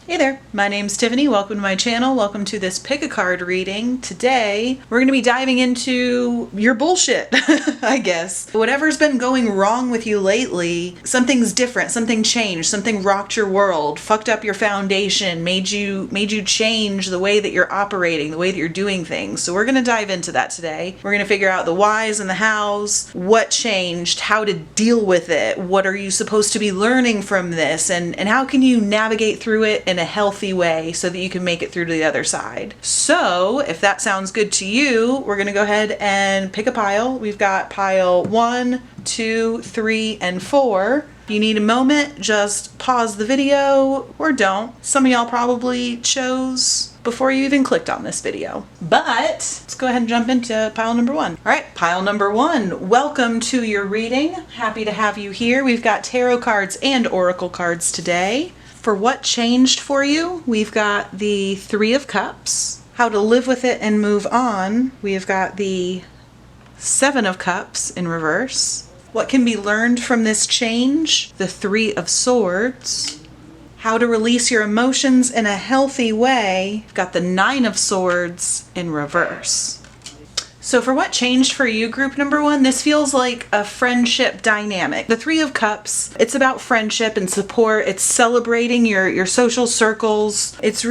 Hey there, my name's Tiffany. Welcome to my channel. Welcome to this pick a card reading. Today, we're going to be diving into your bullshit, I guess. Whatever's been going wrong with you lately, something's different, something changed, something rocked your world, fucked up your foundation, made you change the way that you're operating, the way that you're doing things. So we're going to dive into that today. We're going to figure out the whys and the hows, what changed, how to deal with it, what are you supposed to be learning from this, and how can you navigate through it in a healthy way so that you can make it through to the other side. So if that sounds good to you, we're going to go ahead and pick a pile. We've got pile 1, 2, 3, and 4. If you need a moment, just pause the video or don't. Some of y'all probably chose before you even clicked on this video. But let's go ahead and jump into pile number 1. All right, pile number 1. Welcome to your reading. Happy to have you here. We've got tarot cards and oracle cards today. For what changed for you, we've got the 3 of Cups. How to live with it and move on, we've got the 7 of Cups in reverse. What can be learned from this change, the 3 of Swords. How to release your emotions in a healthy way, we've got the 9 of Swords in reverse. So for what changed for you, group number 1, this feels like a friendship dynamic. The 3 of Cups, it's about friendship and support. It's celebrating your social circles. It's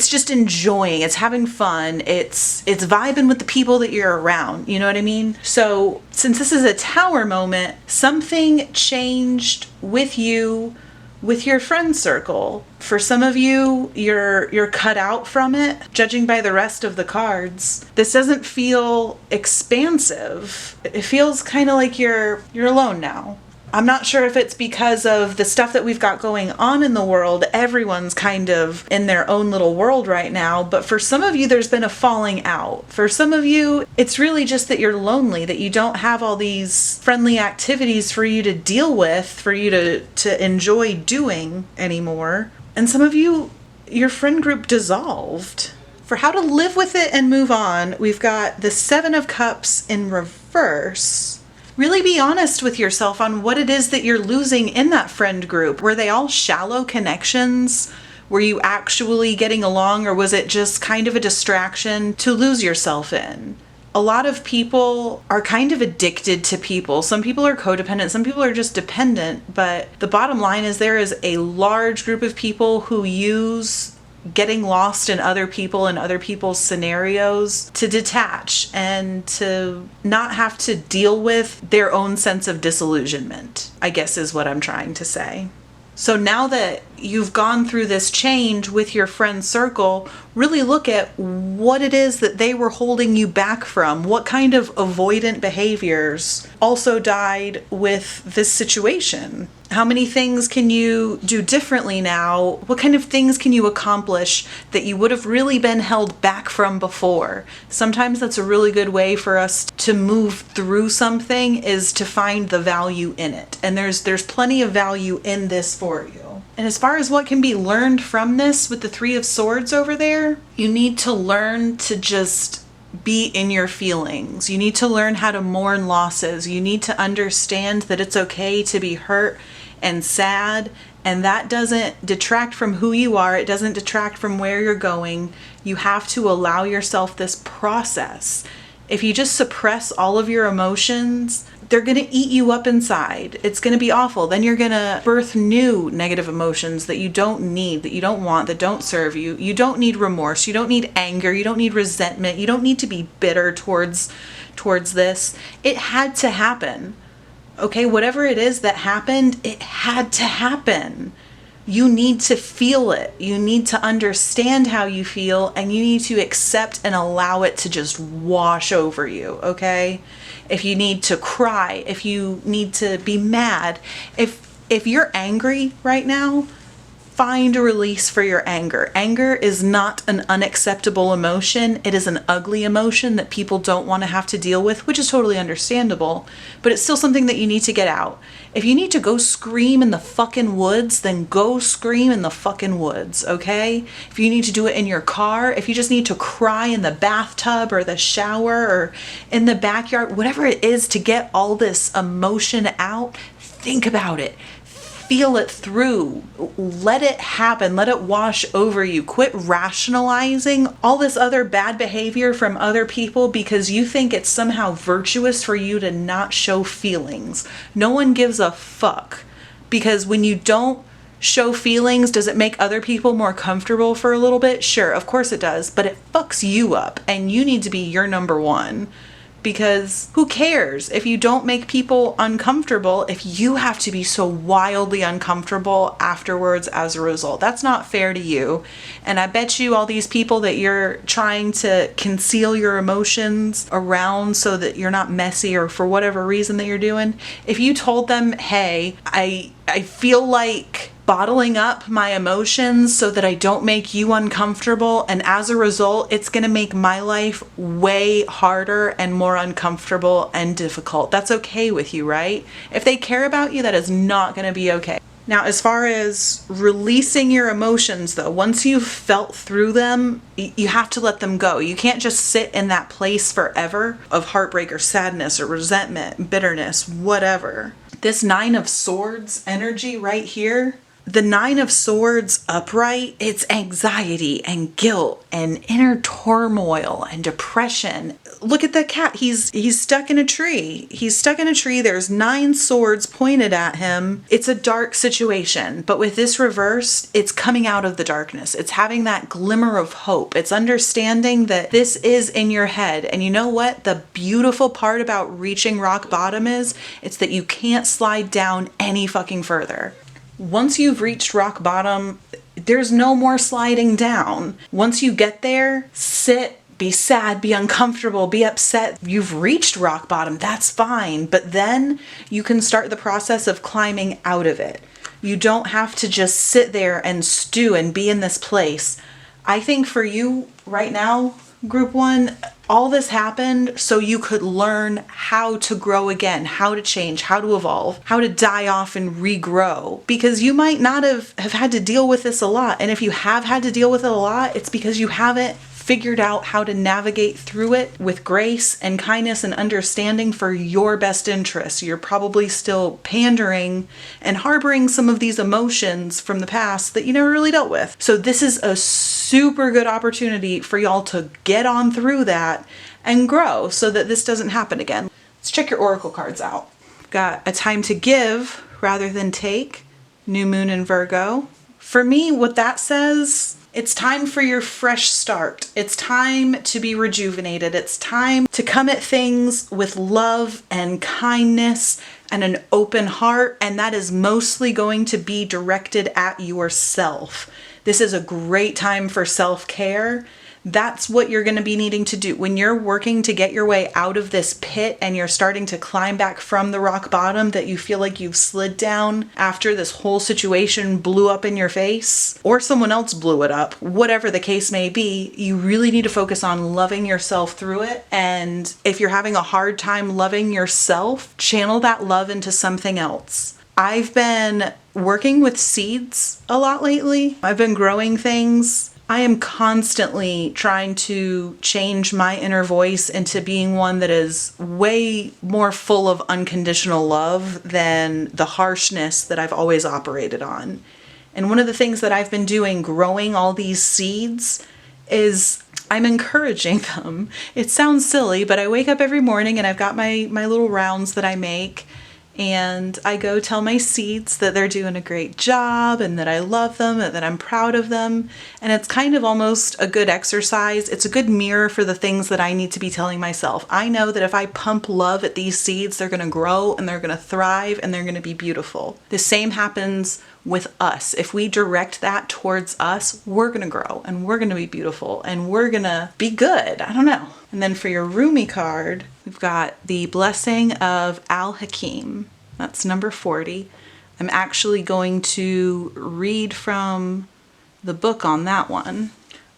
just enjoying. It's having fun. It's vibing with the people that you're around. You know what I mean? So since this is a Tower moment, something changed with you, with your friend circle. For some of you, you're cut out from it, judging by the rest of the cards. This doesn't feel expansive. It feels kind of like you're alone now. I'm not sure if it's because of the stuff that we've got going on in the world. Everyone's kind of in their own little world right now, but for some of you, there's been a falling out. For some of you, it's really just that you're lonely, that you don't have all these friendly activities for you to deal with, for you to enjoy doing anymore. And some of you, your friend group dissolved. For how to live with it and move on, we've got the 7 of Cups in reverse. Really be honest with yourself on what it is that you're losing in that friend group. Were they all shallow connections? Were you actually getting along, or was it just kind of a distraction to lose yourself in? A lot of people are kind of addicted to people. Some people are codependent, some people are just dependent, but the bottom line is there is a large group of people who use getting lost in other people and other people's scenarios to detach and to not have to deal with their own sense of disillusionment, I guess is what I'm trying to say. So now that you've gone through this change with your friend circle, really look at what it is that they were holding you back from. What kind of avoidant behaviors also died with this situation? How many things can you do differently now? What kind of things can you accomplish that you would have really been held back from before? Sometimes that's a really good way for us to move through something, is to find the value in it. And there's plenty of value in this for you. And as far as what can be learned from this with the 3 of Swords over there, you need to learn to just be in your feelings. You need to learn how to mourn losses. You need to understand that it's okay to be hurt and sad, and that doesn't detract from who you are. It doesn't detract from where you're going. You have to allow yourself this process. If you just suppress all of your emotions, they're going to eat you up inside. It's going to be awful. Then you're going to birth new negative emotions that you don't need, that you don't want, that don't serve you. You don't need remorse. You don't need anger. You don't need resentment. You don't need to be bitter towards this. It had to happen. Okay, whatever it is that happened, it had to happen. You need to feel it. You need to understand how you feel, and you need to accept and allow it to just wash over you, okay? If you need to cry, if you need to be mad, if you're angry right now, find a release for your anger. Anger is not an unacceptable emotion. It is an ugly emotion that people don't want to have to deal with, which is totally understandable, but it's still something that you need to get out. If you need to go scream in the fucking woods, then go scream in the fucking woods, okay? If you need to do it in your car, if you just need to cry in the bathtub or the shower or in the backyard, whatever it is to get all this emotion out, think about it. feel it through. Let it happen. Let it wash over you. Quit rationalizing all this other bad behavior from other people because you think it's somehow virtuous for you to not show feelings. No one gives a fuck. Because when you don't show feelings, does it make other people more comfortable for a little bit? Sure, of course it does. But it fucks you up. And you need to be your number one. Because who cares if you don't make people uncomfortable if you have to be so wildly uncomfortable afterwards as a result? That's not fair to you. And I bet you all these people that you're trying to conceal your emotions around so that you're not messy or for whatever reason that you're doing, if you told them, hey, I feel like bottling up my emotions so that I don't make you uncomfortable, and as a result, it's going to make my life way harder and more uncomfortable and difficult. That's okay with you, right? If they care about you, that is not going to be okay. Now, as far as releasing your emotions, though, once you've felt through them, you have to let them go. You can't just sit in that place forever of heartbreak or sadness or resentment, bitterness, whatever. This Nine of Swords energy right here, the Nine of Swords upright, it's anxiety and guilt and inner turmoil and depression. Look at the cat. He's stuck in a tree. He's stuck in a tree. There's 9 swords pointed at him. It's a dark situation, but with this reversed, it's coming out of the darkness. It's having that glimmer of hope. It's understanding that this is in your head. And you know what? The beautiful part about reaching rock bottom is, it's that you can't slide down any fucking further. Once you've reached rock bottom, there's no more sliding down. Once you get there, sit, be sad, be uncomfortable, be upset. You've reached rock bottom, that's fine. But then you can start the process of climbing out of it. You don't have to just sit there and stew and be in this place. I think for you right now, Group 1, all this happened so you could learn how to grow again, how to change, how to evolve, how to die off and regrow. Because you might not have had to deal with this a lot. And if you have had to deal with it a lot, it's because you haven't figured out how to navigate through it with grace and kindness and understanding for your best interests. You're probably still pandering and harboring some of these emotions from the past that you never really dealt with. So this is a super good opportunity for y'all to get on through that and grow so that this doesn't happen again. Let's check your oracle cards out. Got a time to give rather than take. New moon in Virgo. For me, what that says, it's time for your fresh start. It's time to be rejuvenated. It's time to come at things with love and kindness and an open heart. And that is mostly going to be directed at yourself. This is a great time for self-care. That's what you're going to be needing to do. When you're working to get your way out of this pit and you're starting to climb back from the rock bottom that you feel like you've slid down after this whole situation blew up in your face, or someone else blew it up, whatever the case may be, you really need to focus on loving yourself through it. And if you're having a hard time loving yourself, channel that love into something else. I've been working with seeds a lot lately. I've been growing things. I am constantly trying to change my inner voice into being one that is way more full of unconditional love than the harshness that I've always operated on. And one of the things that I've been doing, growing all these seeds, is I'm encouraging them. It sounds silly, but I wake up every morning and I've got my little rounds that I make. And I go tell my seeds that they're doing a great job and that I love them and that I'm proud of them. And it's kind of almost a good exercise. It's a good mirror for the things that I need to be telling myself. I know that if I pump love at these seeds, they're going to grow and they're going to thrive and they're going to be beautiful. The same happens with us. If we direct that towards us, we're going to grow and we're going to be beautiful and we're going to be good. I don't know. And then for your Rumi card, we've got the Blessing of Al-Hakim. That's number 40. I'm actually going to read from the book on that one.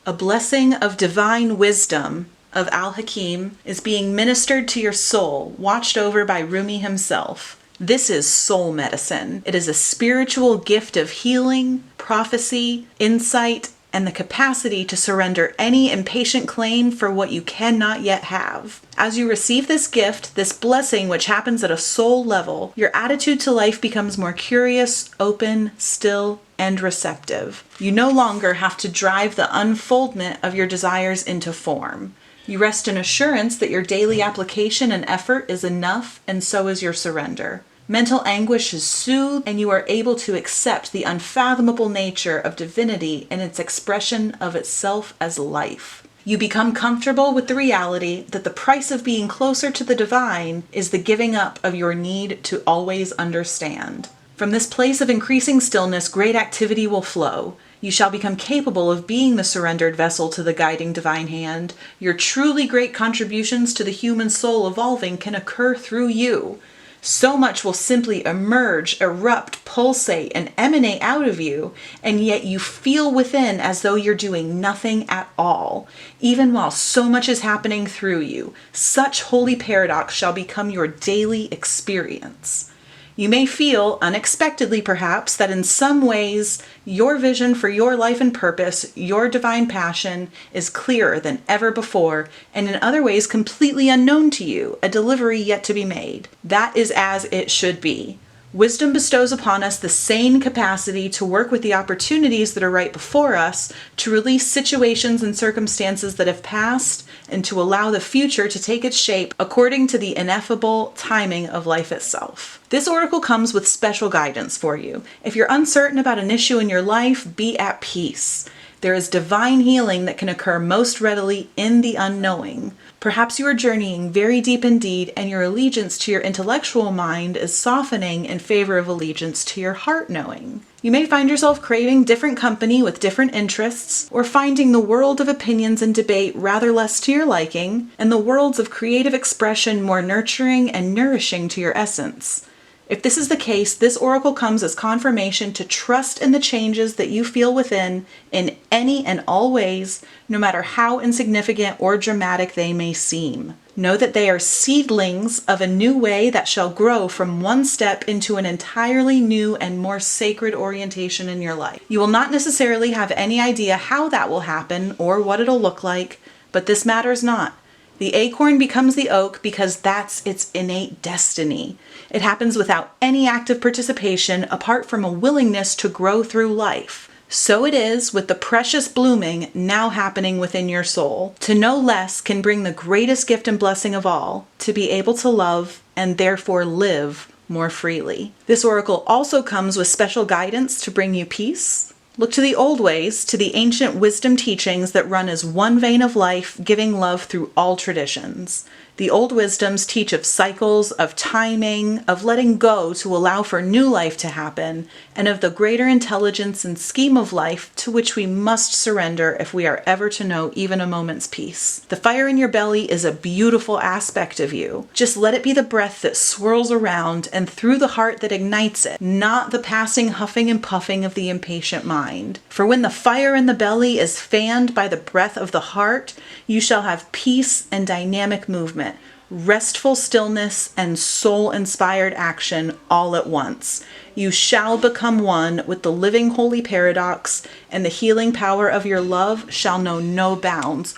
A blessing of divine wisdom of Al-Hakim is being ministered to your soul, watched over by Rumi himself. This is soul medicine. It is a spiritual gift of healing, prophecy, insight, and the capacity to surrender any impatient claim for what you cannot yet have. As you receive this gift, this blessing which happens at a soul level, your attitude to life becomes more curious, open, still, and receptive. You no longer have to drive the unfoldment of your desires into form. You rest in assurance that your daily application and effort is enough, and so is your surrender. Mental anguish is soothed, and you are able to accept the unfathomable nature of divinity in its expression of itself as life. You become comfortable with the reality that the price of being closer to the divine is the giving up of your need to always understand. From this place of increasing stillness, great activity will flow. You shall become capable of being the surrendered vessel to the guiding divine hand. Your truly great contributions to the human soul evolving can occur through you. So much will simply emerge, erupt, pulsate, and emanate out of you, and yet you feel within as though you're doing nothing at all, even while so much is happening through you. Such holy paradox shall become your daily experience. You may feel, unexpectedly perhaps, that in some ways your vision for your life and purpose, your divine passion, is clearer than ever before, and in other ways completely unknown to you, a delivery yet to be made. That is as it should be. Wisdom bestows upon us the sane capacity to work with the opportunities that are right before us, to release situations and circumstances that have passed, and to allow the future to take its shape according to the ineffable timing of life itself. This oracle comes with special guidance for you. If you're uncertain about an issue in your life, be at peace. There is divine healing that can occur most readily in the unknowing. Perhaps you are journeying very deep indeed, and your allegiance to your intellectual mind is softening in favor of allegiance to your heart knowing. You may find yourself craving different company with different interests, or finding the world of opinions and debate rather less to your liking, and the worlds of creative expression more nurturing and nourishing to your essence. If this is the case, this oracle comes as confirmation to trust in the changes that you feel within in any and all ways, no matter how insignificant or dramatic they may seem. Know that they are seedlings of a new way that shall grow from one step into an entirely new and more sacred orientation in your life. You will not necessarily have any idea how that will happen or what it'll look like, but this matters not. The acorn becomes the oak because that's its innate destiny. It happens without any active participation apart from a willingness to grow through life. So it is with the precious blooming now happening within your soul. To know less can bring the greatest gift and blessing of all, to be able to love and therefore live more freely. This oracle also comes with special guidance to bring you peace. Look to the old ways, to the ancient wisdom teachings that run as one vein of life, giving love through all traditions. The old wisdoms teach of cycles, of timing, of letting go to allow for new life to happen, and of the greater intelligence and scheme of life to which we must surrender if we are ever to know even a moment's peace. The fire in your belly is a beautiful aspect of you. Just let it be the breath that swirls around and through the heart that ignites it, not the passing huffing and puffing of the impatient mind. For when the fire in the belly is fanned by the breath of the heart, you shall have peace and dynamic movement, restful stillness and soul-inspired action all at once. You shall become one with the living holy paradox, and the healing power of your love shall know no bounds.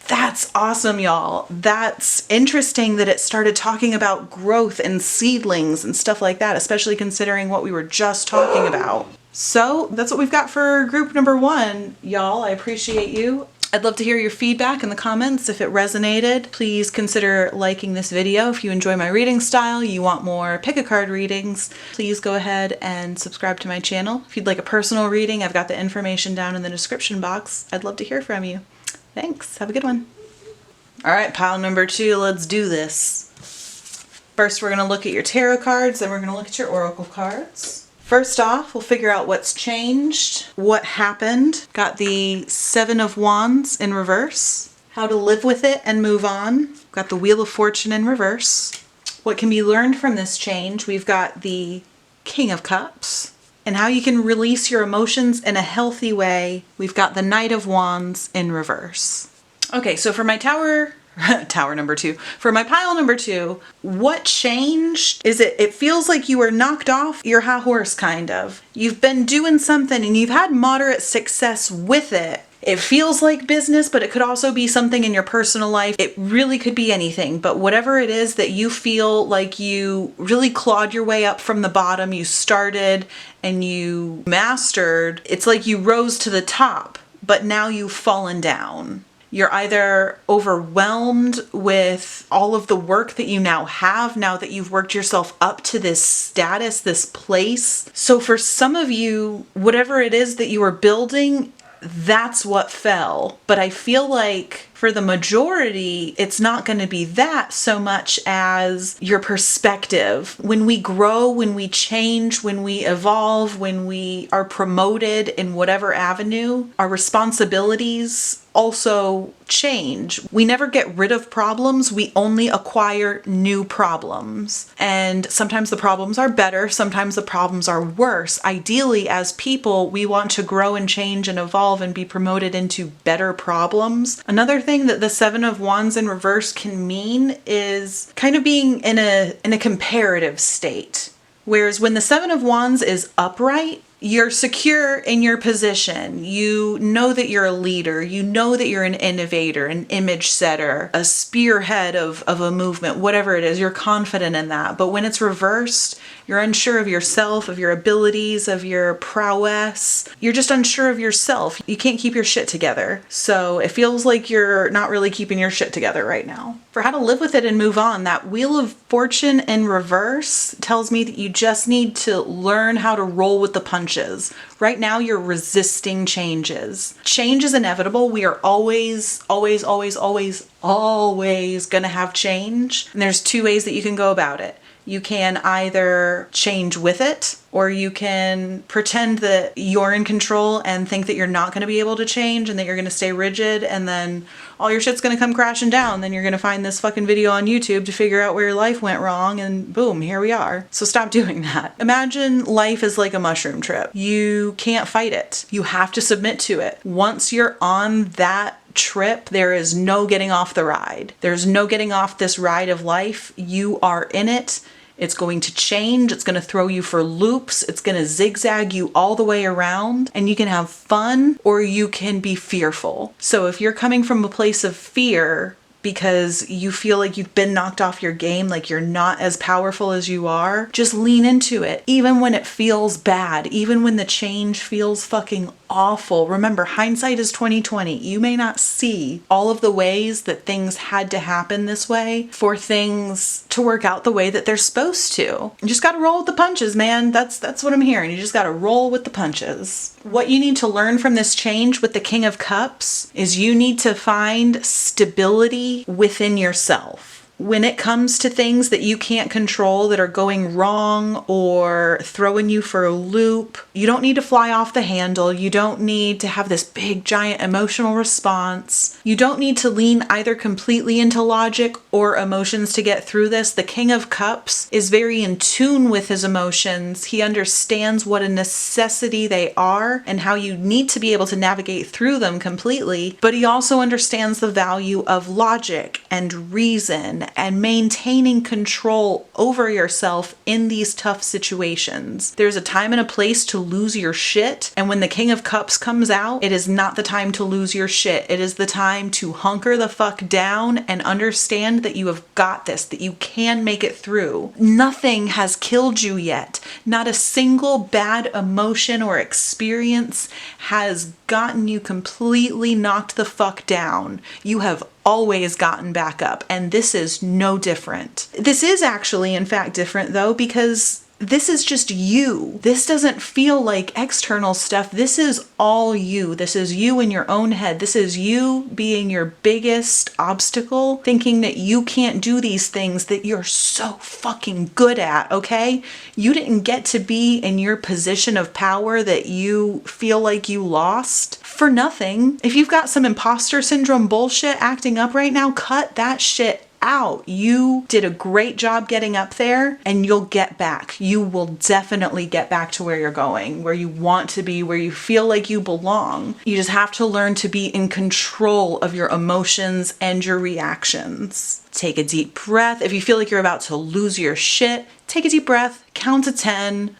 That's awesome, y'all. That's interesting that it started talking about growth and seedlings and stuff like that, especially considering what we were just talking about. So that's what we've got for group number 1, y'all. I appreciate you. I'd love to hear your feedback in the comments. If it resonated, please consider liking this video. If you enjoy my reading style, you want more pick-a-card readings, please go ahead and subscribe to my channel. If you'd like a personal reading, I've got the information down in the description box. I'd love to hear from you. Thanks. Have a good one. All right, pile number 2, let's do this. First, we're going to look at your tarot cards, then we're going to look at your oracle cards. First off, we'll figure out what's changed, what happened. Got the 7 of Wands in reverse, how to live with it and move on. Got the Wheel of Fortune in reverse. What can be learned from this change? We've got the King of Cups, and how you can release your emotions in a healthy way. We've got the Knight of Wands in reverse. Okay, so for my Tower tower number 2. For my pile number 2, what changed is it feels like you were knocked off your high horse, kind of. You've been doing something and you've had moderate success with it. It feels like business, but it could also be something in your personal life. It really could be anything, but whatever it is that you feel like you really clawed your way up from the bottom, you started and you mastered, it's like you rose to the top, but now you've fallen down. You're either overwhelmed with all of the work that you now have, now that you've worked yourself up to this status, this place. So for some of you, whatever it is that you are building, that's what fell. But I feel like for the majority, it's not going to be that so much as your perspective. When we grow, when we change, when we evolve, when we are promoted in whatever avenue, our responsibilities also change. We never get rid of problems, we only acquire new problems. And sometimes the problems are better, sometimes the problems are worse. Ideally, as people, we want to grow and change and evolve and be promoted into better problems. Another thing that the Seven of Wands in reverse can mean is kind of being in a comparative state. Whereas when the Seven of Wands is upright, you're secure in your position. You know that you're a leader. You know that you're an innovator, an image setter, a spearhead of a movement, whatever it is, you're confident in that. But when it's reversed, you're unsure of yourself, of your abilities, of your prowess. You're just unsure of yourself. You can't keep your shit together. So it feels like you're not really keeping your shit together right now. For how to live with it and move on, that Wheel of Fortune in reverse tells me that you just need to learn how to roll with the punches. Right now, you're resisting changes. Change is inevitable. We are always going to have change. And there's 2 ways that you can go about it. You can either change with it, or you can pretend that you're in control and think that you're not going to be able to change and that you're going to stay rigid, and then all your shit's going to come crashing down. Then you're going to find this fucking video on YouTube to figure out where your life went wrong, and boom, here we are. So stop doing that. Imagine life is like a mushroom trip. You can't fight it. You have to submit to it. Once you're on that trip, there is no getting off the ride. There's no getting off this ride of life. You are in it. It's going to change. It's going to throw you for loops. It's going to zigzag you all the way around, and you can have fun or you can be fearful. So if you're coming from a place of fear because you feel like you've been knocked off your game, like you're not as powerful as you are, just lean into it. Even when it feels bad, even when the change feels fucking awful. Remember, hindsight is 20/20. You may not see all of the ways that things had to happen this way for things to work out the way that they're supposed to. You just gotta roll with the punches, man. That's what I'm hearing. You just gotta roll with the punches. What you need to learn from this change with the King of Cups is you need to find stability within yourself. When it comes to things that you can't control that are going wrong or throwing you for a loop, you don't need to fly off the handle. You don't need to have this big, giant emotional response. You don't need to lean either completely into logic or emotions to get through this. The King of Cups is very in tune with his emotions. He understands what a necessity they are and how you need to be able to navigate through them completely. But he also understands the value of logic and reason and maintaining control over yourself in these tough situations. There's a time and a place to lose your shit, and when the King of Cups comes out, it is not the time to lose your shit. It is the time to hunker the fuck down and understand that you have got this, that you can make it through. Nothing has killed you yet. Not a single bad emotion or experience has gotten you completely knocked the fuck down. You have always gotten back up, and this is no different. This is actually, in fact, different though, because this is just you. This doesn't feel like external stuff. This is all you. This is you in your own head. This is you being your biggest obstacle, thinking that you can't do these things that you're so fucking good at, okay? You didn't get to be in your position of power that you feel like you lost for nothing. If you've got some imposter syndrome bullshit acting up right now, cut that shit out. You did a great job getting up there, and you'll get back. You will definitely get back to where you're going, where you want to be, where you feel like you belong. You just have to learn to be in control of your emotions and your reactions. Take a deep breath. If you feel like you're about to lose your shit, take a deep breath, count to 10.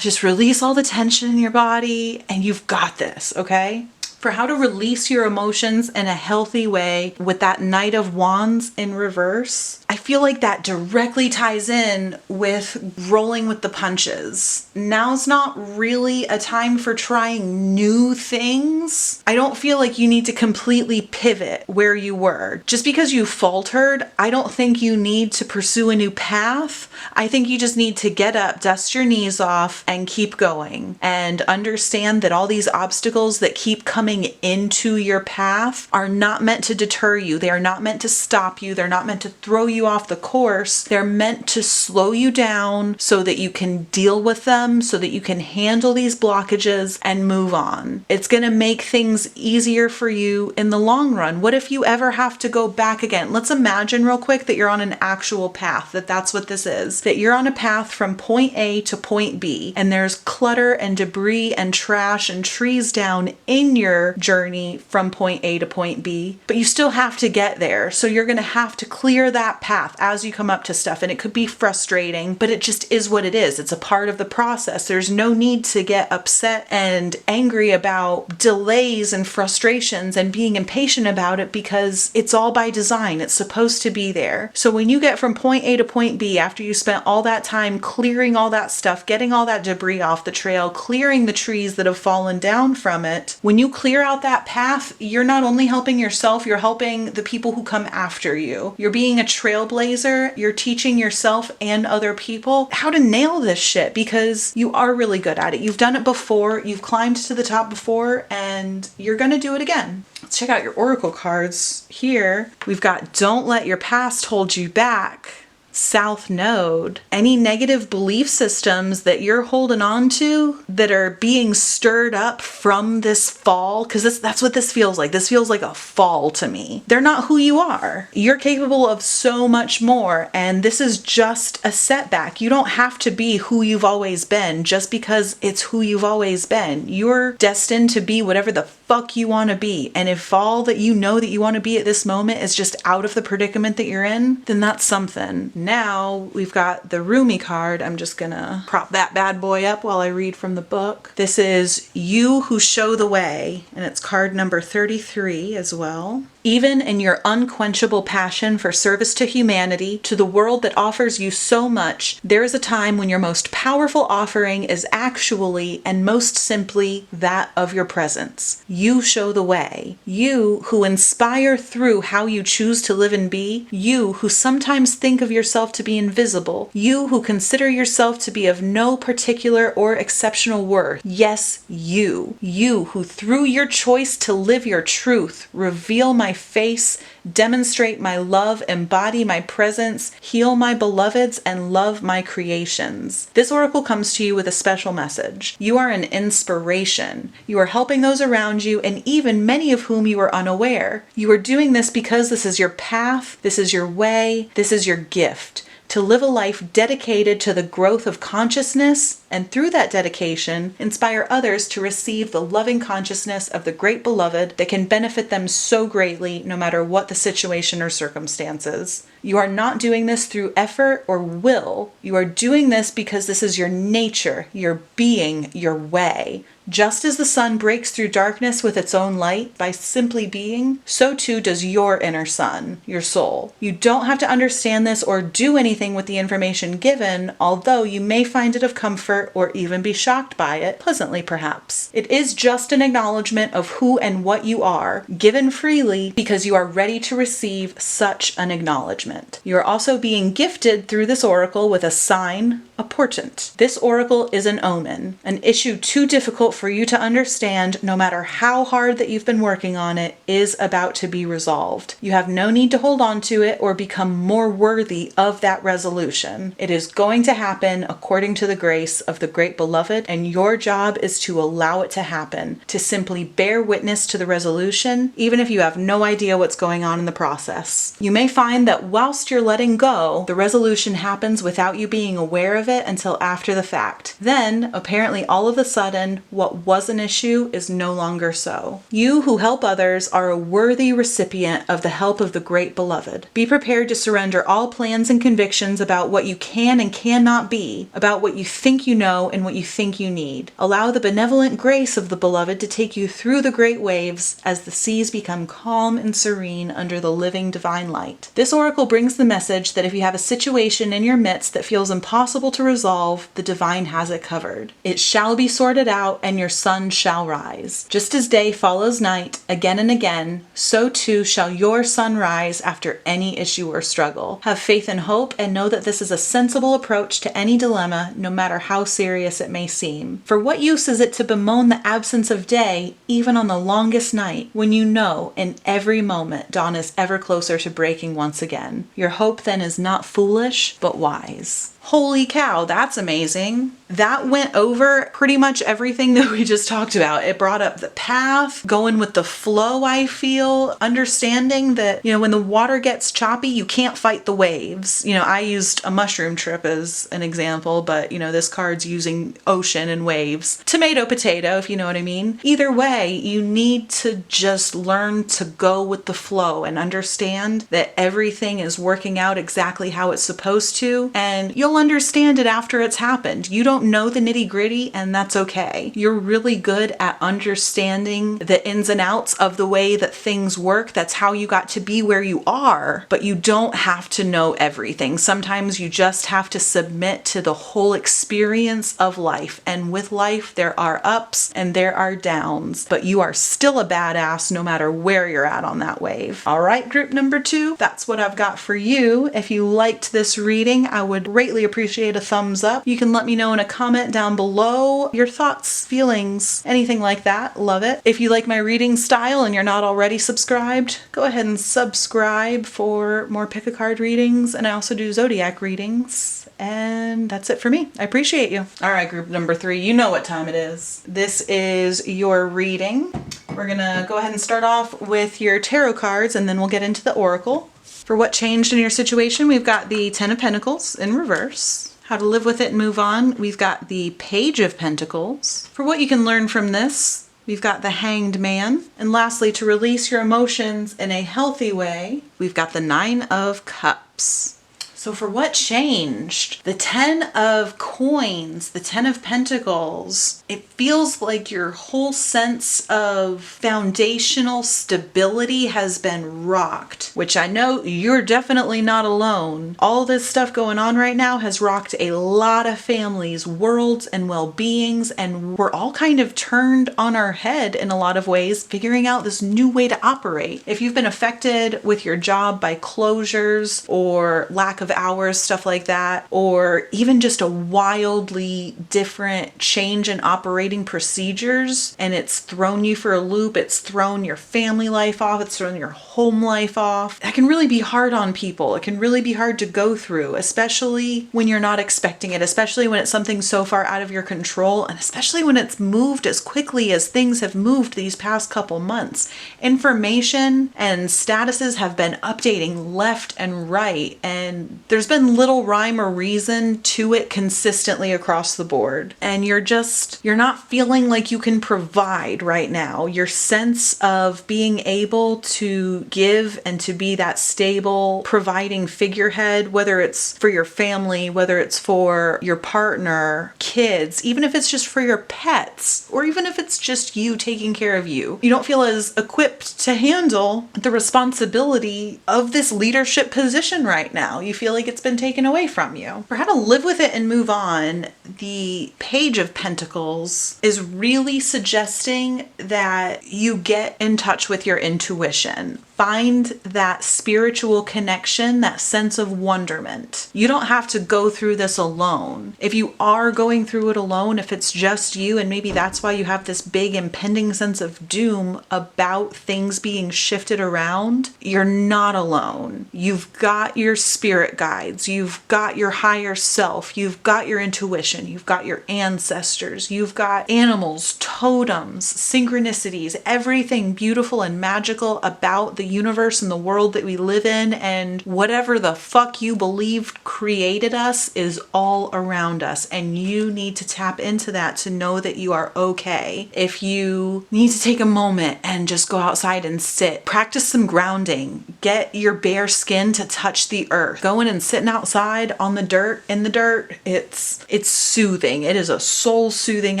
Just release all the tension in your body, and you've got this, okay? For how to release your emotions in a healthy way with that Knight of Wands in reverse, I feel like that directly ties in with rolling with the punches. Now's not really a time for trying new things. I don't feel like you need to completely pivot where you were. Just because you faltered, I don't think you need to pursue a new path. I think you just need to get up, dust your knees off, and keep going. And understand that all these obstacles that keep coming into your path are not meant to deter you. They are not meant to stop you. They're not meant to throw you off the course. They're meant to slow you down so that you can deal with them, so that you can handle these blockages and move on. It's going to make things easier for you in the long run. What if you ever have to go back again? Let's imagine real quick that you're on an actual path, that's what this is, that you're on a path from point A to point B, and there's clutter and debris and trash and trees down in your journey from point A to point B, but you still have to get there. So you're going to have to clear that path as you come up to stuff, and it could be frustrating, but it just is what it is. It's a part of the process. There's no need to get upset and angry about delays and frustrations and being impatient about it, because it's all by design. It's supposed to be there. So when you get from point A to point B, after you spent all that time clearing all that stuff, getting all that debris off the trail, clearing the trees that have fallen down from it, when you clear out that path, you're not only helping yourself, you're helping the people who come after you. You're being a trailblazer. You're teaching yourself and other people how to nail this shit, because you are really good at it. You've done it before. You've climbed to the top before, and you're going to do it again. Let's check out your oracle cards here. We've got Don't Let Your Past Hold You Back. South Node. Any negative belief systems that you're holding on to that are being stirred up from this fall, because that's what this feels like. This feels like a fall to me. They're not who you are. You're capable of so much more, and this is just a setback. You don't have to be who you've always been just because it's who you've always been. You're destined to be whatever the fuck you want to be, and if all that you know that you want to be at this moment is just out of the predicament that you're in, then that's something. Now we've got the Rumi card. I'm just gonna prop that bad boy up while I read from the book. This is You Who Show the Way, and it's card number 33 as well. Even in your unquenchable passion for service to humanity, to the world that offers you so much, there is a time when your most powerful offering is actually and most simply that of your presence. You show the way. You who inspire through how you choose to live and be. You who sometimes think of yourself to be invisible. You who consider yourself to be of no particular or exceptional worth. Yes, you. You who through your choice to live your truth, reveal my face, demonstrate my love, embody my presence, heal my beloveds, and love my creations. This oracle comes to you with a special message. You are an inspiration. You are helping those around you, and even many of whom you are unaware. You are doing this because this is your path, this is your way, this is your gift. To live a life dedicated to the growth of consciousness, and through that dedication, inspire others to receive the loving consciousness of the great beloved that can benefit them so greatly no matter what the situation or circumstances. You are not doing this through effort or will. You are doing this because this is your nature, your being, your way. Just as the sun breaks through darkness with its own light by simply being, so too does your inner sun, your soul. You don't have to understand this or do anything with the information given, although you may find it of comfort or even be shocked by it, pleasantly perhaps. It is just an acknowledgement of who and what you are, given freely because you are ready to receive such an acknowledgement. You are also being gifted through this oracle with a sign, a portent. This oracle is an omen, an issue too difficult for you to understand, no matter how hard that you've been working on it, is about to be resolved. You have no need to hold on to it or become more worthy of that resolution. It is going to happen according to the grace of the great beloved, and your job is to allow it to happen, to simply bear witness to the resolution, even if you have no idea what's going on in the process. You may find that whilst you're letting go, the resolution happens without you being aware of it until after the fact. Then, apparently all of a sudden, what was an issue is no longer so. You who help others are a worthy recipient of the help of the great beloved. Be prepared to surrender all plans and convictions about what you can and cannot be, about what you think you know and what you think you need. Allow the benevolent grace of the beloved to take you through the great waves as the seas become calm and serene under the living divine light. This oracle brings the message that if you have a situation in your midst that feels impossible to resolve, the divine has it covered. It shall be sorted out and your sun shall rise. Just as day follows night again and again, so too shall your sun rise after any issue or struggle. Have faith and hope and know that this is a sensible approach to any dilemma, no matter how serious it may seem. For what use is it to bemoan the absence of day, even on the longest night, when you know in every moment dawn is ever closer to breaking once again? Your hope then is not foolish, but wise. Holy cow, that's amazing. That went over pretty much everything that we just talked about. It brought up the path, going with the flow, I feel, understanding that, when the water gets choppy, you can't fight the waves. I used a mushroom trip as an example, but, this card's using ocean and waves. Tomato, potato, if you know what I mean. Either way, you need to just learn to go with the flow and understand that everything is working out exactly how it's supposed to, and you'll understand it after it's happened. You don't know the nitty-gritty, and that's okay. You're really good at understanding the ins and outs of the way that things work. That's how you got to be where you are, but you don't have to know everything. Sometimes you just have to submit to the whole experience of life, and with life there are ups and there are downs, but you are still a badass no matter where you're at on that wave. All right, group number 2, that's what I've got for you. If you liked this reading, I would greatly appreciate a thumbs up. You can let me know in a comment down below your thoughts, feelings, anything like that. Love it. If you like my reading style and you're not already subscribed, go ahead and subscribe for more pick a card readings, and I also do zodiac readings. And that's it for me. I appreciate you. All right, group number 3, you know what time it is. This is your reading. We're gonna go ahead and start off with your tarot cards, and then we'll get into the oracle. For what changed in your situation, we've got the 10 of Pentacles in reverse. How to live with it and move on, we've got the Page of Pentacles. For what you can learn from this, we've got the Hanged Man. And lastly, to release your emotions in a healthy way, we've got the 9 of Cups. So for what changed? The 10 of Coins, the 10 of Pentacles, it feels like your whole sense of foundational stability has been rocked, which I know you're definitely not alone. All this stuff going on right now has rocked a lot of families, worlds, and well-beings, and we're all kind of turned on our head in a lot of ways, figuring out this new way to operate. If you've been affected with your job by closures or lack of hours, stuff like that, or even just a wildly different change in operating procedures, and it's thrown you for a loop, it's thrown your family life off, it's thrown your home life off. That can really be hard on people. It can really be hard to go through, especially when you're not expecting it, especially when it's something so far out of your control, and especially when it's moved as quickly as things have moved these past couple months. Information and statuses have been updating left and right, and there's been little rhyme or reason to it consistently across the board. And you're not feeling like you can provide right now. Your sense of being able to give and to be that stable, providing figurehead, whether it's for your family, whether it's for your partner, kids, even if it's just for your pets, or even if it's just you taking care of you. You don't feel as equipped to handle the responsibility of this leadership position right now. You feel feel like it's been taken away from you. For how to live with it and move on, the Page of Pentacles is really suggesting that you get in touch with your intuition. Find that spiritual connection, that sense of wonderment. You don't have to go through this alone. If you are going through it alone, if it's just you, and maybe that's why you have this big impending sense of doom about things being shifted around, you're not alone. You've got your spirit guides, you've got your higher self, you've got your intuition, you've got your ancestors, you've got animals, totems, synchronicities, everything beautiful and magical about the universe and the world that we live in, and whatever the fuck you believe created us is all around us, and you need to tap into that to know that you are okay. If you need to take a moment and just go outside and sit, practice some grounding, get your bare skin to touch the earth. Going and sitting outside on the dirt, in the dirt, it's soothing. It is a soul soothing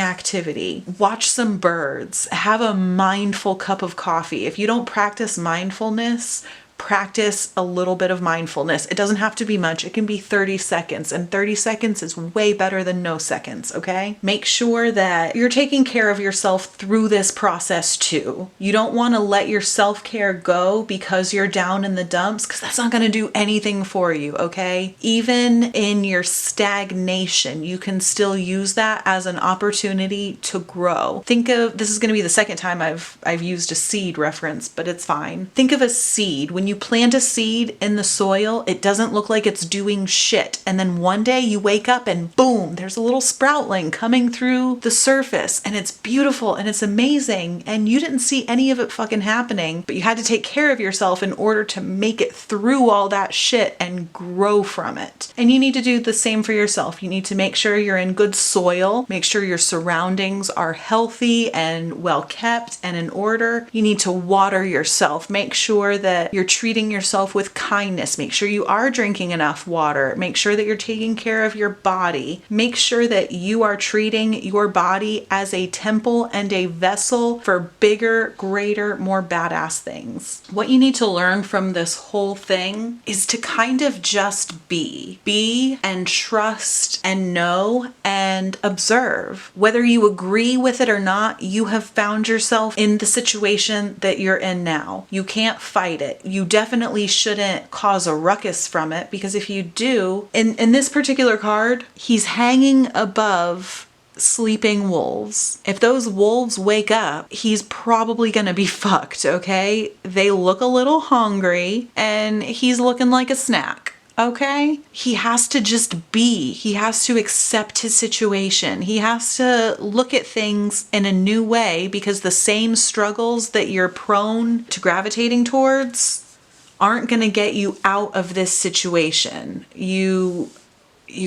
activity. Watch some birds, have a mindful cup of coffee. If you don't practice mindfulness, practice a little bit of mindfulness. It doesn't have to be much. It can be 30 seconds, and 30 seconds is way better than no seconds, okay? Make sure that you're taking care of yourself through this process too. You don't want to let your self-care go because you're down in the dumps, because that's not going to do anything for you, okay? Even in your stagnation, you can still use that as an opportunity to grow. Think of, this is going to be the second time I've used a seed reference, but it's fine. Think of a seed. When you plant a seed in the soil, it doesn't look like it's doing shit. And then one day you wake up and boom, there's a little sproutling coming through the surface, and it's beautiful and it's amazing. And you didn't see any of it fucking happening, but you had to take care of yourself in order to make it through all that shit and grow from it. And you need to do the same for yourself. You need to make sure you're in good soil, make sure your surroundings are healthy and well kept and in order. You need to water yourself. Make sure that you're treating yourself with kindness. Make sure you are drinking enough water. Make sure that you're taking care of your body. Make sure that you are treating your body as a temple and a vessel for bigger, greater, more badass things. What you need to learn from this whole thing is to kind of just be. Be and trust and know and observe. Whether you agree with it or not, you have found yourself in the situation that you're in now. You can't fight it. You definitely shouldn't cause a ruckus from it, because if you do, in this particular card, he's hanging above sleeping wolves. If those wolves wake up, he's probably gonna be fucked, okay? They look a little hungry and he's looking like a snack. Okay? He has to just be. He has to accept his situation. He has to look at things in a new way, because the same struggles that you're prone to gravitating towards aren't going to get you out of this situation. You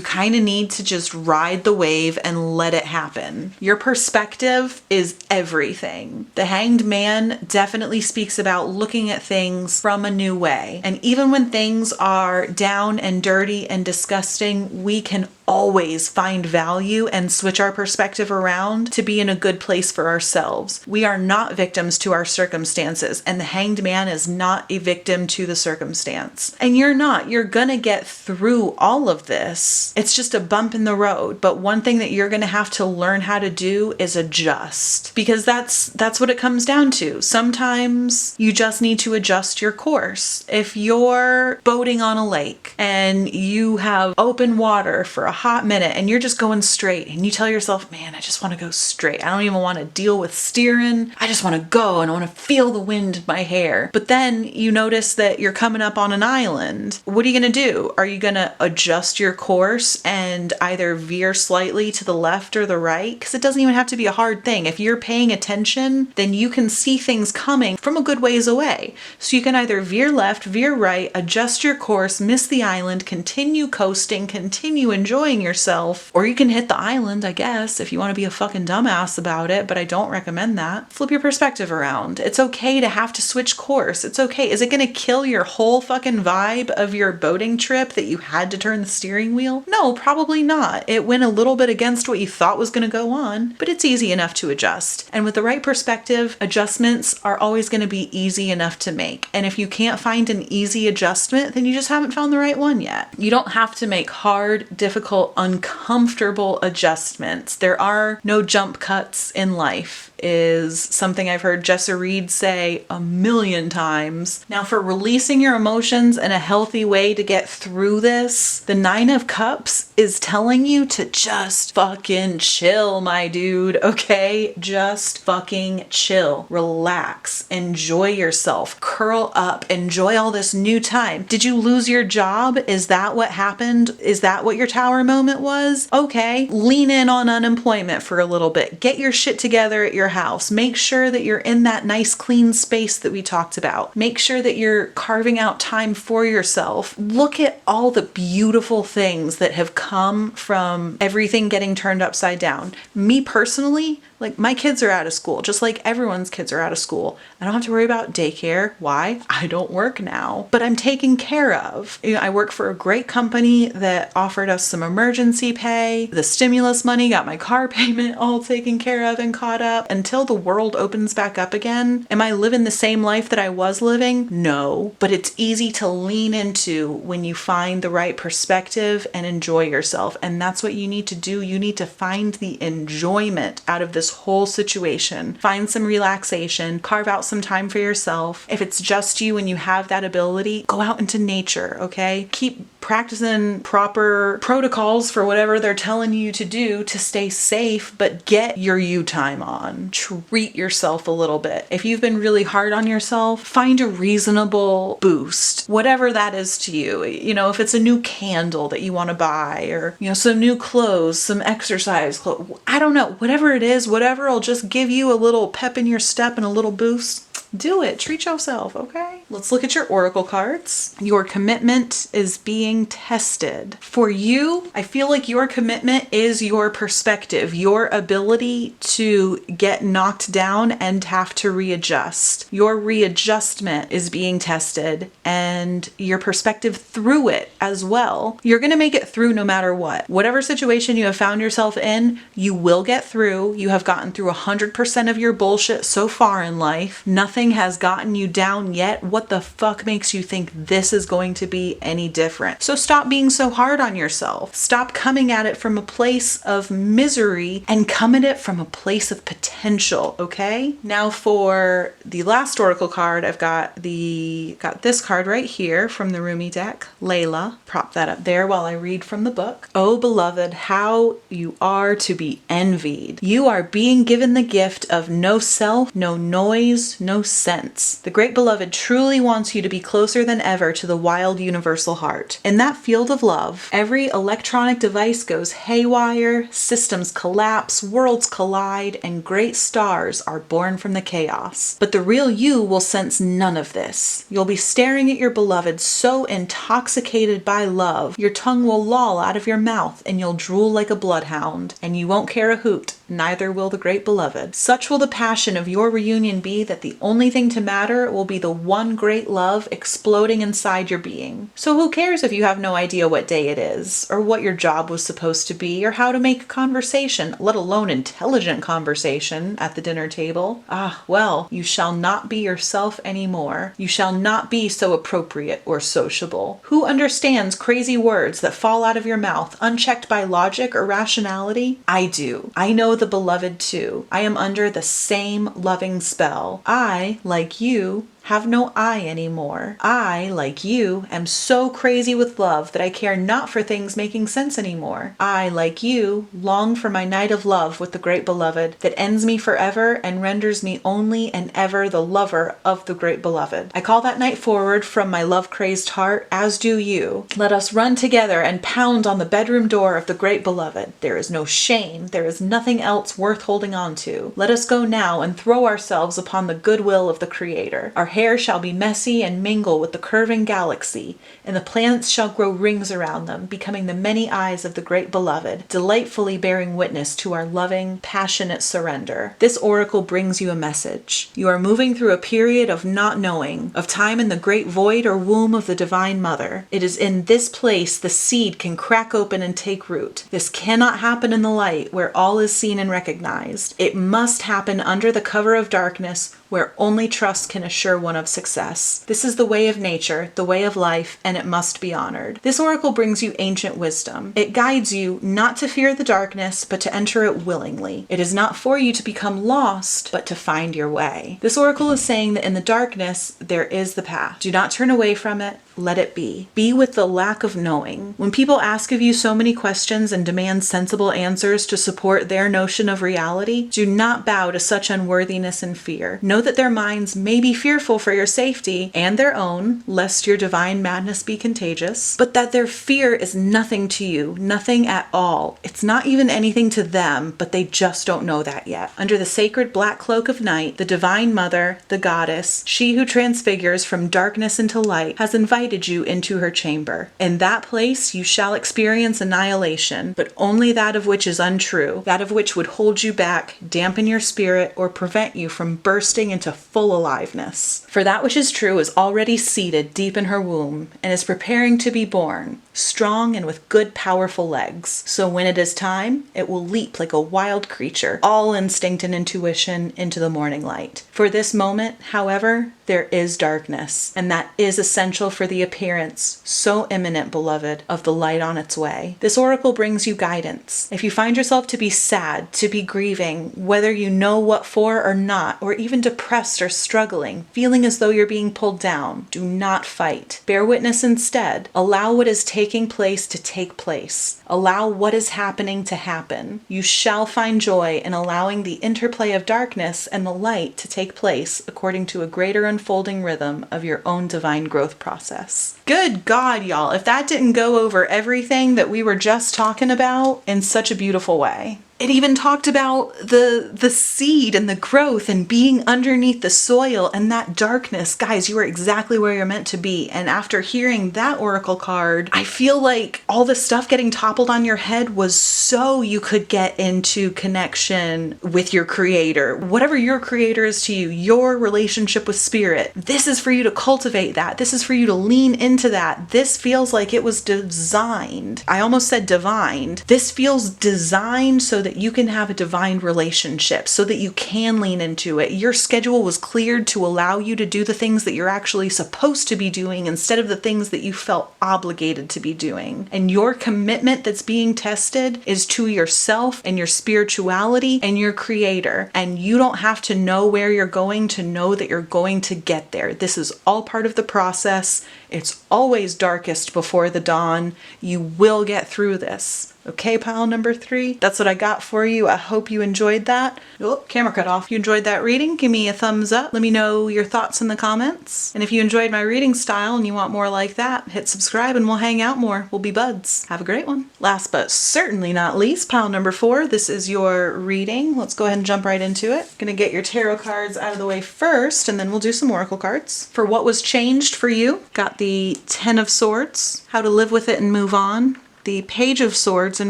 kind of need to just ride the wave and let it happen. Your perspective is everything. The Hanged Man definitely speaks about looking at things from a new way. And even when things are down and dirty and disgusting, we can always find value and switch our perspective around to be in a good place for ourselves. We are not victims to our circumstances, and the Hanged Man is not a victim to the circumstance. And you're not. You're gonna get through all of this. It's just a bump in the road. But one thing that you're gonna have to learn how to do is adjust, because that's what it comes down to. Sometimes you just need to adjust your course. If you're boating on a lake and you have open water for a hot minute and you're just going straight, and you tell yourself, man, I just want to go straight. I don't even want to deal with steering. I just want to go and I want to feel the wind in my hair. But then you notice that you're coming up on an island. What are you going to do? Are you going to adjust your course and either veer slightly to the left or the right? Because it doesn't even have to be a hard thing. If you're paying attention, then you can see things coming from a good ways away. So you can either veer left, veer right, adjust your course, miss the island, continue coasting, continue enjoying enjoying yourself. Or you can hit the island, I guess, if you want to be a fucking dumbass about it, but I don't recommend that. Flip your perspective around. It's okay to have to switch course. It's okay. Is it going to kill your whole fucking vibe of your boating trip that you had to turn the steering wheel? No, probably not. It went a little bit against what you thought was going to go on, but it's easy enough to adjust. And with the right perspective, adjustments are always going to be easy enough to make. And if you can't find an easy adjustment, then you just haven't found the right one yet. You don't have to make hard, difficult, uncomfortable adjustments. There are no jump cuts in life, is something I've heard Jessa Reed say a million times. Now, for releasing your emotions in a healthy way to get through this, the 9 of Cups is telling you to just fucking chill, my dude, okay? Just fucking chill, relax, enjoy yourself, curl up, enjoy all this new time. Did you lose your job? Is that what happened? Is that what your tower moment was? Okay, lean in on unemployment for a little bit. Get your shit together at your house. Make sure that you're in that nice clean space that we talked about. Make sure that you're carving out time for yourself. Look at all the beautiful things that have come from everything getting turned upside down. Me personally, like, my kids are out of school, just like everyone's kids are out of school. I don't have to worry about daycare. Why? I don't work now, but I'm taken care of. You know, I work for a great company that offered us some emergency pay. The stimulus money got my car payment all taken care of and caught up. Until the world opens back up again, am I living the same life that I was living? No, but it's easy to lean into when you find the right perspective and enjoy yourself. And that's what you need to do. You need to find the enjoyment out of this whole situation. Find some relaxation, carve out some time for yourself. If it's just you and you have that ability, go out into nature, okay? Keep practicing proper protocols for whatever they're telling you to do to stay safe, but get your you time on. Treat yourself a little bit. If you've been really hard on yourself, find a reasonable boost, whatever that is to you. You know, if it's a new candle that you want to buy, or, you know, some new clothes, some exercise clothes, I don't know, whatever it is, whatever will just give you a little pep in your step and a little boost. Do it. Treat yourself, okay? Let's look at your oracle cards. Your commitment is being tested. For you, I feel like your commitment is your perspective, your ability to get knocked down and have to readjust. Your readjustment is being tested, and your perspective through it as well. You're going to make it through no matter what. Whatever situation you have found yourself in, you will get through. You have gotten through 100% of your bullshit so far in life. Nothing has gotten you down yet. What the fuck makes you think this is going to be any different? So stop being so hard on yourself. Stop coming at it from a place of misery and come at it from a place of potential, okay? Now for the last oracle card, I've got this card right here from the Rumi deck, Layla. Prop that up there while I read from the book. Oh, beloved, how you are to be envied. You are being given the gift of no self, no noise, no sense. The great beloved truly wants you to be closer than ever to the wild universal heart. In that field of love, every electronic device goes haywire, systems collapse, worlds collide, and great stars are born from the chaos. But the real you will sense none of this. You'll be staring at your beloved so intoxicated by love, your tongue will loll out of your mouth and you'll drool like a bloodhound, and you won't care a hoot, neither will the great beloved. Such will the passion of your reunion be that the only thing to matter will be the one great love exploding inside your being. So who cares if you have no idea what day it is, or what your job was supposed to be, or how to make conversation, let alone intelligent conversation, at the dinner table? Ah, well, you shall not be yourself anymore. You shall not be so appropriate or sociable. Who understands crazy words that fall out of your mouth unchecked by logic or rationality? I do. I know the beloved too. I am under the same loving spell. I, like you, have no I anymore. I, like you, am so crazy with love that I care not for things making sense anymore. I, like you, long for my night of love with the great beloved that ends me forever and renders me only and ever the lover of the great beloved. I call that night forward from my love-crazed heart, as do you. Let us run together and pound on the bedroom door of the great beloved. There is no shame. There is nothing else worth holding on to. Let us go now and throw ourselves upon the goodwill of the Creator. Our hair shall be messy and mingle with the curving galaxy, and the planets shall grow rings around them, becoming the many eyes of the great beloved, delightfully bearing witness to our loving, passionate surrender. This oracle brings you a message. You are moving through a period of not knowing, of time in the great void or womb of the Divine Mother. It is in this place the seed can crack open and take root. This cannot happen in the light where all is seen and recognized. It must happen under the cover of darkness, where only trust can assure one of success. This is the way of nature, the way of life, and it must be honored. This oracle brings you ancient wisdom. It guides you not to fear the darkness, but to enter it willingly. It is not for you to become lost, but to find your way. This oracle is saying that in the darkness, there is the path. Do not turn away from it. Let it be. Be with the lack of knowing. When people ask of you so many questions and demand sensible answers to support their notion of reality, do not bow to such unworthiness and fear. Know that their minds may be fearful for your safety and their own, lest your divine madness be contagious, but that their fear is nothing to you, nothing at all. It's not even anything to them, but they just don't know that yet. Under the sacred black cloak of night, the Divine Mother, the Goddess, she who transfigures from darkness into light, has invited you into her chamber. In that place you shall experience annihilation, but only that of which is untrue, that of which would hold you back, dampen your spirit, or prevent you from bursting into full aliveness. For that which is true is already seated deep in her womb, and is preparing to be born, strong and with good powerful legs. So when it is time, it will leap like a wild creature, all instinct and intuition, into the morning light. For this moment, however, there is darkness, and that is essential for the appearance, so imminent, beloved, of the light on its way. This oracle brings you guidance. If you find yourself to be sad, to be grieving, whether you know what for or not, or even depressed or struggling, feeling as though you're being pulled down, do not fight. Bear witness instead. Allow what is taking place to take place. Allow what is happening to happen. You shall find joy in allowing the interplay of darkness and the light to take place according to a greater unfolding rhythm of your own divine growth process. Good God, y'all, if that didn't go over everything that we were just talking about in such a beautiful way. It even talked about the seed and the growth and being underneath the soil and that darkness. Guys, you are exactly where you're meant to be. And after hearing that oracle card, I feel like all the stuff getting toppled on your head was so you could get into connection with your creator. Whatever your creator is to you, your relationship with spirit, this is for you to cultivate that. This is for you to lean into that. This feels like it was designed. I almost said divined. This feels designed so that you can have a divine relationship, so that you can lean into it. Your schedule was cleared to allow you to do the things that you're actually supposed to be doing instead of the things that you felt obligated to be doing. And your commitment that's being tested is to yourself and your spirituality and your creator. And you don't have to know where you're going to know that you're going to get there. This is all part of the process. It's always darkest before the dawn. You will get through this. Okay, pile number 3, that's what I got for you. I hope you enjoyed that. Oh, camera cut off. If you enjoyed that reading, give me a thumbs up. Let me know your thoughts in the comments. And if you enjoyed my reading style and you want more like that, hit subscribe and we'll hang out more. We'll be buds. Have a great one. Last but certainly not least, pile number 4, this is your reading. Let's go ahead and jump right into it. Gonna get your tarot cards out of the way first, and then we'll do some oracle cards. For what was changed for you, got the 10 of Swords, how to live with it and move on. The Page of Swords in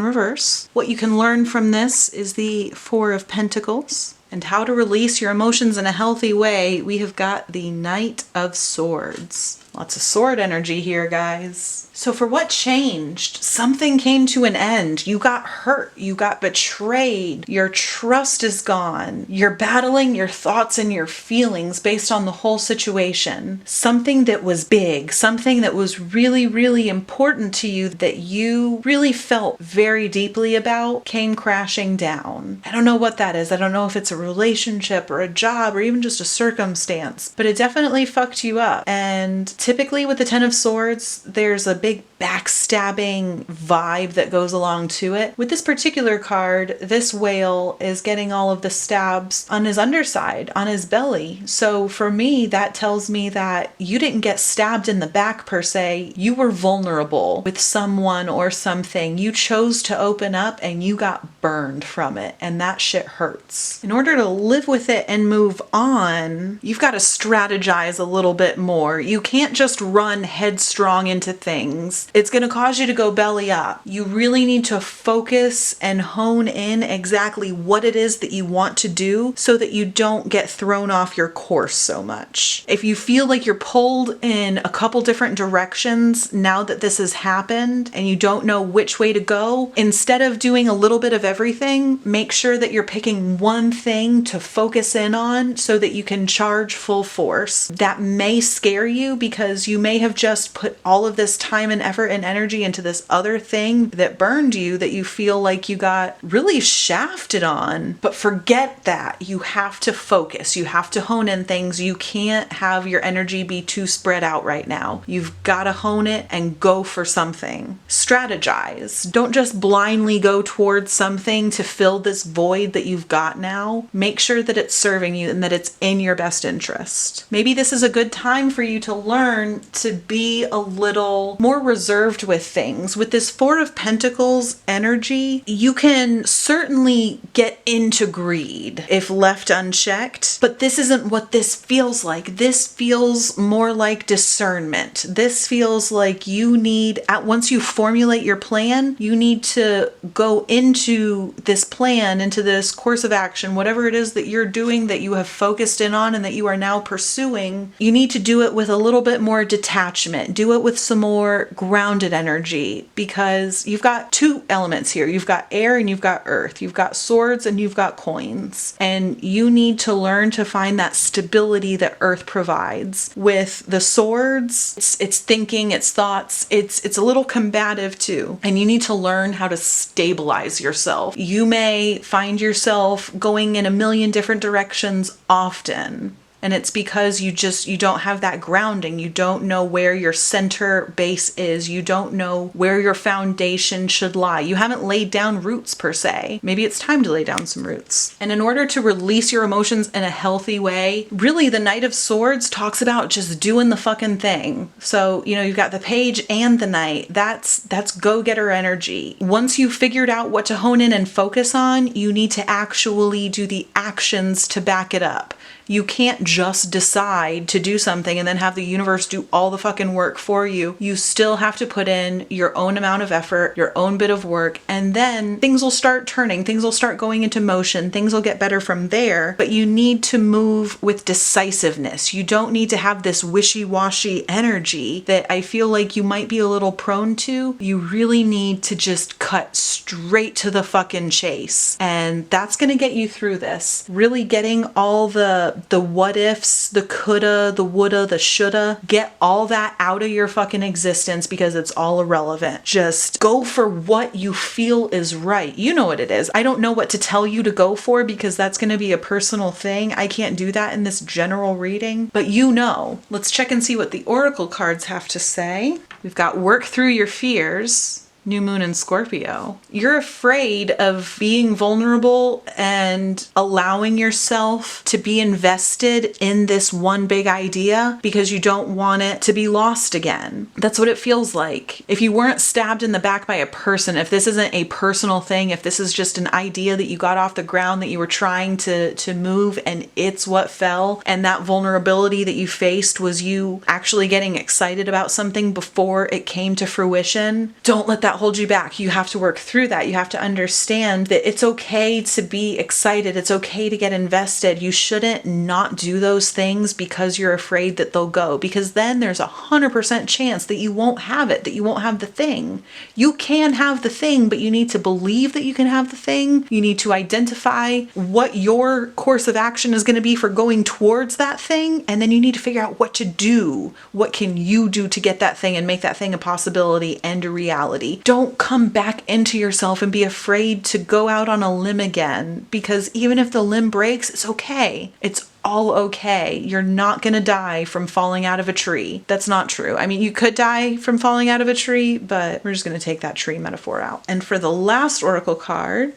reverse. What you can learn from this is the 4 of Pentacles. And how to release your emotions in a healthy way, we have got the Knight of Swords. Lots of sword energy here, guys. So for what changed? Something came to an end. You got hurt. You got betrayed. Your trust is gone. You're battling your thoughts and your feelings based on the whole situation. Something that was big, something that was really, really important to you that you really felt very deeply about came crashing down. I don't know what that is. I don't know if it's a relationship or a job or even just a circumstance, but it definitely fucked you up. And typically with the 10 of Swords, there's a big backstabbing vibe that goes along to it. With this particular card, this whale is getting all of the stabs on his underside, on his belly. So for me, that tells me that you didn't get stabbed in the back per se. You were vulnerable with someone or something. You chose to open up and you got burned from it, and that shit hurts. In order order to live with it and move on, you've got to strategize a little bit more. You can't just run headstrong into things. It's going to cause you to go belly up. You really need to focus and hone in exactly what it is that you want to do so that you don't get thrown off your course so much. If you feel like you're pulled in a couple different directions now that this has happened and you don't know which way to go, instead of doing a little bit of everything, make sure that you're picking one thing to focus in on so that you can charge full force. That may scare you because you may have just put all of this time and effort and energy into this other thing that burned you, that you feel like you got really shafted on. But forget that. You have to focus. You have to hone in things. You can't have your energy be too spread out right now. You've got to hone it and go for something. Strategize. Don't just blindly go towards something to fill this void that you've got now. Make sure that it's serving you and that it's in your best interest. Maybe this is a good time for you to learn to be a little more reserved with things. With this Four of Pentacles energy, you can certainly get into greed if left unchecked, but this isn't what this feels like. This feels more like discernment. This feels like you need, once you formulate your plan, you need to go into this plan, into this course of action, whatever it is that you're doing that you have focused in on and that you are now pursuing. You need to do it with a little bit more detachment. Do it with some more grounded energy, because you've got two elements here. You've got air and you've got earth. You've got swords and you've got coins. And you need to learn to find that stability that earth provides. With the swords, it's thinking, it's thoughts, it's a little combative too. And you need to learn how to stabilize yourself. You may find yourself going in a million different directions often. And it's because you don't have that grounding. You don't know where your center base is. You don't know where your foundation should lie. You haven't laid down roots per se. Maybe it's time to lay down some roots. And in order to release your emotions in a healthy way, really the Knight of Swords talks about just doing the fucking thing. So, you've got the Page and the Knight. That's go-getter energy. Once you've figured out what to hone in and focus on, you need to actually do the actions to back it up. You can't just decide to do something and then have the universe do all the fucking work for you. You still have to put in your own amount of effort, your own bit of work, and then things will start turning. Things will start going into motion. Things will get better from there. But you need to move with decisiveness. You don't need to have this wishy-washy energy that I feel like you might be a little prone to. You really need to just cut straight to the fucking chase. And that's going to get you through this. Really getting all the what ifs, the coulda, the woulda, the shoulda, get all that out of your fucking existence because it's all irrelevant. Just go for what you feel is right. You know what it is. I don't know what to tell you to go for because that's going to be a personal thing. I can't do that in this general reading, but you know. Let's check and see what the oracle cards have to say. We've got work through your fears. New moon in Scorpio. You're afraid of being vulnerable and allowing yourself to be invested in this one big idea because you don't want it to be lost again. That's what it feels like. If you weren't stabbed in the back by a person, if this isn't a personal thing, if this is just an idea that you got off the ground that you were trying to move and it's what fell, and that vulnerability that you faced was you actually getting excited about something before it came to fruition, don't let that hold you back. You have to work through that. You have to understand that it's okay to be excited. It's okay to get invested. You shouldn't not do those things because you're afraid that they'll go, because then there's 100% chance that you won't have it, that you won't have the thing. You can have the thing, but you need to believe that you can have the thing. You need to identify what your course of action is going to be for going towards that thing, and then you need to figure out what to do. What can you do to get that thing and make that thing a possibility and a reality? Don't come back into yourself and be afraid to go out on a limb again, because even if the limb breaks, it's okay. It's all okay. You're not going to die from falling out of a tree. That's not true. I mean, you could die from falling out of a tree, but we're just going to take that tree metaphor out. And for the last oracle card,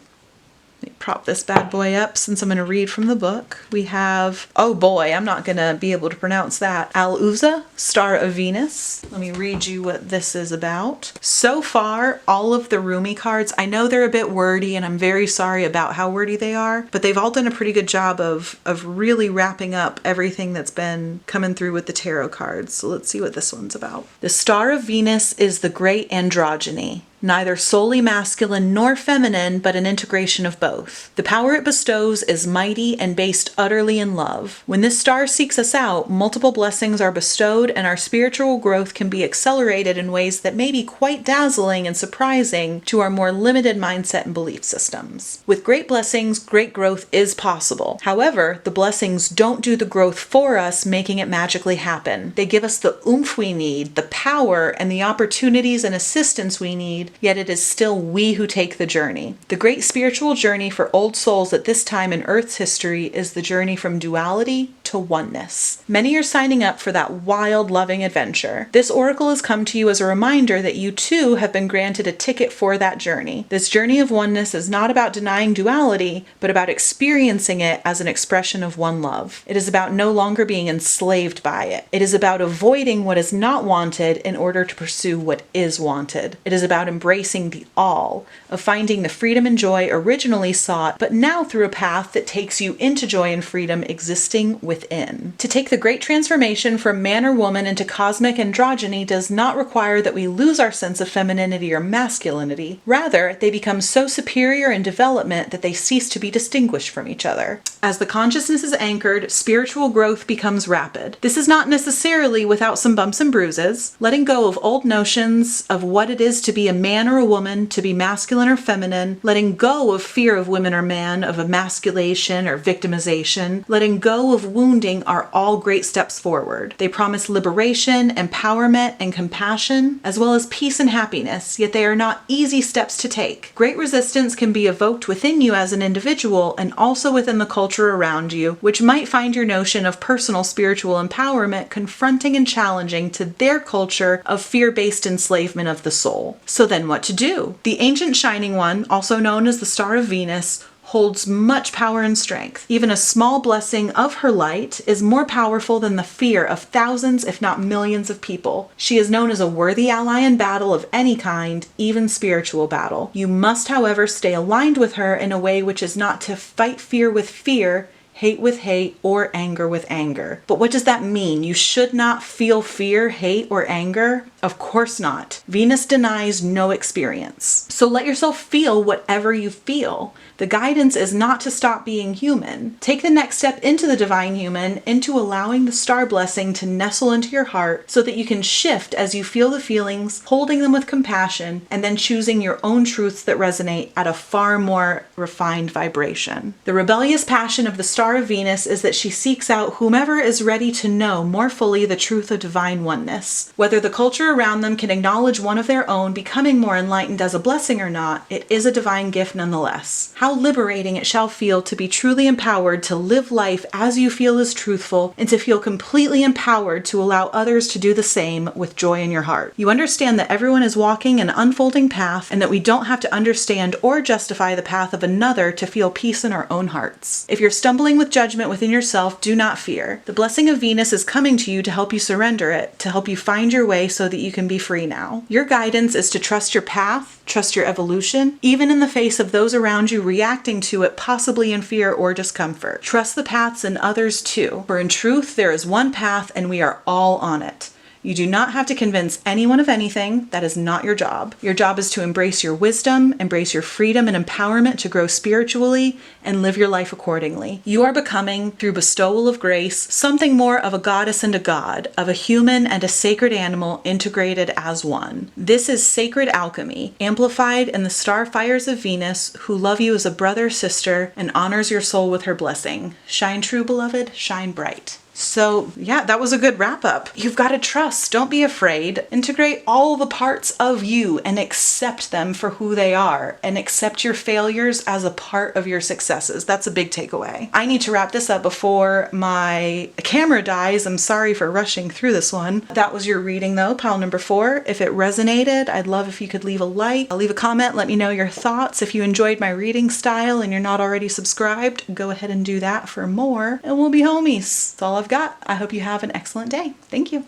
Let me prop this bad boy up since I'm going to read from the book. We have, oh boy, I'm not going to be able to pronounce that. Al-Uzza, Star of Venus. Let me read you what this is about. So far, all of the Rumi cards, I know they're a bit wordy and I'm very sorry about how wordy they are, but they've all done a pretty good job of really wrapping up everything that's been coming through with the tarot cards. So let's see what this one's about. The Star of Venus is the great androgyny. Neither solely masculine nor feminine, but an integration of both. The power it bestows is mighty and based utterly in love. When this star seeks us out, multiple blessings are bestowed and our spiritual growth can be accelerated in ways that may be quite dazzling and surprising to our more limited mindset and belief systems. With great blessings, great growth is possible. However, the blessings don't do the growth for us, making it magically happen. They give us the oomph we need, the power, and the opportunities and assistance we need, yet it is still we who take the journey. The great spiritual journey for old souls at this time in Earth's history is the journey from duality to oneness. Many are signing up for that wild, loving adventure. This oracle has come to you as a reminder that you too have been granted a ticket for that journey. This journey of oneness is not about denying duality, but about experiencing it as an expression of one love. It is about no longer being enslaved by it. It is about avoiding what is not wanted in order to pursue what is wanted. It is about embracing the all, of finding the freedom and joy originally sought, but now through a path that takes you into joy and freedom existing within. To take the great transformation from man or woman into cosmic androgyny does not require that we lose our sense of femininity or masculinity. Rather, they become so superior in development that they cease to be distinguished from each other. As the consciousness is anchored, spiritual growth becomes rapid. This is not necessarily without some bumps and bruises. Letting go of old notions of what it is to be a man or a woman, to be masculine or feminine, letting go of fear of women or man, of emasculation or victimization, letting go of wounding are all great steps forward. They promise liberation, empowerment, and compassion, as well as peace and happiness, yet they are not easy steps to take. Great resistance can be evoked within you as an individual and also within the culture around you, which might find your notion of personal spiritual empowerment confronting and challenging to their culture of fear-based enslavement of the soul. So then what to do? The ancient Shining One, also known as the Star of Venus, holds much power and strength. Even a small blessing of her light is more powerful than the fear of thousands, if not millions of people. She is known as a worthy ally in battle of any kind, even spiritual battle. You must, however, stay aligned with her in a way which is not to fight fear with fear, hate with hate, or anger with anger. But what does that mean? You should not feel fear, hate, or anger? Of course not. Venus denies no experience. So let yourself feel whatever you feel. The guidance is not to stop being human. Take the next step into the divine human, into allowing the star blessing to nestle into your heart so that you can shift as you feel the feelings, holding them with compassion, and then choosing your own truths that resonate at a far more refined vibration. The rebellious passion of the Star of Venus is that she seeks out whomever is ready to know more fully the truth of divine oneness. Whether the culture around them can acknowledge one of their own becoming more enlightened as a blessing or not, it is a divine gift nonetheless. How liberating it shall feel to be truly empowered to live life as you feel is truthful and to feel completely empowered to allow others to do the same with joy in your heart. You understand that everyone is walking an unfolding path and that we don't have to understand or justify the path of another to feel peace in our own hearts. If you're stumbling with judgment within yourself, do not fear. The blessing of Venus is coming to you to help you surrender it, to help you find your way so that you can be free now. Your guidance is to trust your path, trust your evolution, even in the face of those around you reacting to it possibly in fear or discomfort. Trust the paths in others too, for in truth there is one path and we are all on it. You do not have to convince anyone of anything. That is not your job. Your job is to embrace your wisdom, embrace your freedom and empowerment to grow spiritually, and live your life accordingly. You are becoming, through bestowal of grace, something more of a goddess and a god, of a human and a sacred animal integrated as one. This is sacred alchemy, amplified in the star fires of Venus, who love you as a brother, sister, and honors your soul with her blessing. Shine true, beloved, shine bright. So yeah, that was a good wrap up. You've got to trust. Don't be afraid. Integrate all the parts of you and accept them for who they are, and accept your failures as a part of your successes. That's a big takeaway. I need to wrap this up before my camera dies. I'm sorry for rushing through this one. That was your reading though, pile number 4. If it resonated, I'd love if you could leave a like, leave a comment, let me know your thoughts. If you enjoyed my reading style and you're not already subscribed, go ahead and do that for more, and we'll be homies. That's all I've got. I hope you have an excellent day. Thank you.